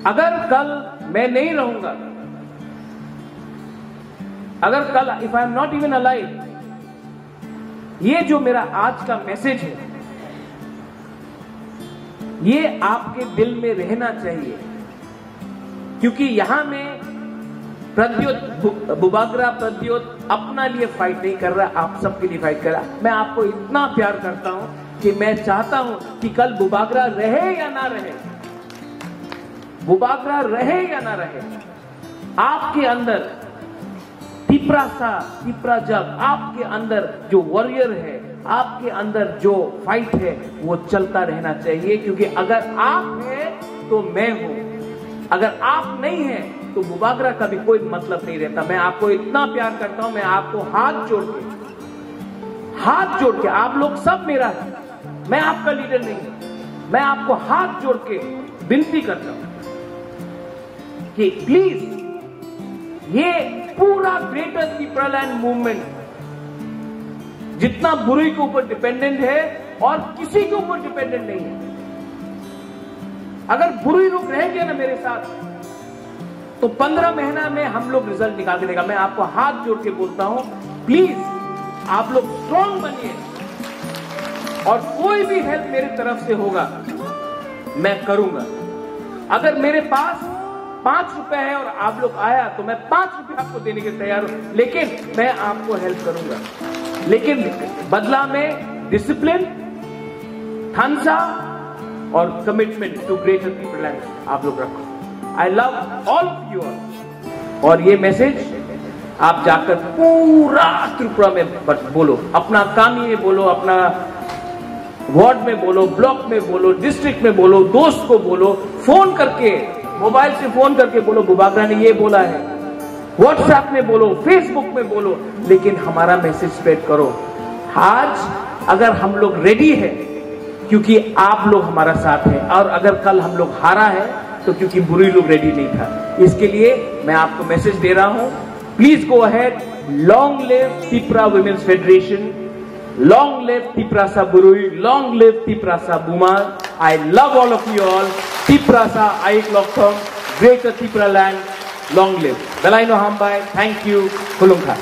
अगर कल मैं नहीं रहूंगा, अगर कल if I am not even alive, ये जो मेरा आज का मैसेज है ये आपके दिल में रहना चाहिए, क्योंकि यहां में प्रद्योत बुबागरा प्रद्योत अपना लिए फाइट नहीं कर रहा, आप सबके लिए फाइट कर रहा। मैं आपको इतना प्यार करता हूं कि मैं चाहता हूं कि कल बुबागरा रहे या ना रहे, बुबागरा रहे या ना रहे, आपके अंदर तिपरा जब आपके अंदर जो वॉरियर है, आपके अंदर जो फाइट है वो चलता रहना चाहिए, क्योंकि अगर आप हैं तो मैं हूं, अगर आप नहीं हैं तो बुबागरा का भी कोई मतलब नहीं रहता। मैं आपको इतना प्यार करता हूं, मैं आपको हाथ जोड़ के आप लोग सब मेरा है, मैं आपका लीडर नहीं हूं, मैं आपको हाथ जोड़ के विनती करता हूं कि प्लीज ये पूरा ग्रेटर तिपरालैंड मूवमेंट जितना बुरुई के ऊपर डिपेंडेंट है और किसी के ऊपर डिपेंडेंट नहीं है, अगर बुरुई लोग रहेंगे ना मेरे साथ तो 15 महीना में हम लोग रिजल्ट निकाल के देगा। मैं आपको हाथ जोड़ के बोलता हूं, प्लीज आप लोग स्ट्रांग बनिए और कोई भी हेल्प मेरी तरफ से होगा मैं करूंगा। अगर मेरे पास 5 रुपए है और आप लोग आया तो मैं 5 रुपए आपको देने के तैयार हूं, लेकिन मैं आपको हेल्प करूंगा, लेकिन बदला में डिसिप्लिन, थंसा और कमिटमेंट टू ग्रेटर तिपरालैंड आप लोग रखो। आई love all of you all. और ये मैसेज आप जाकर पूरा त्रिपुरा में बोलो, अपना कामी में बोलो, अपना वार्ड में बोलो, ब्लॉक में बोलो, डिस्ट्रिक्ट में बोलो, दोस्त को बोलो, फोन करके, मोबाइल से फोन करके बोलो बुबागरा ने ये बोला है, व्हाट्सएप में बोलो, फेसबुक में बोलो, लेकिन हमारा मैसेज स्प्रेड करो। आज अगर हम लोग रेडी है क्योंकि आप लोग हमारा साथ है, और अगर कल हम लोग हारा है तो क्योंकि बुरी लोग रेडी नहीं था। इसके लिए मैं आपको मैसेज दे रहा हूं, please go ahead, long live Tipra women's federation, long live Tiprasa बुरुई, लॉन्ग लिव तिपरासा बुमार। I love all of you all. Tiprasa आइक लॉकथम, greater Tipraland, long live. Dalaino Hambai, thank you, Kulungka.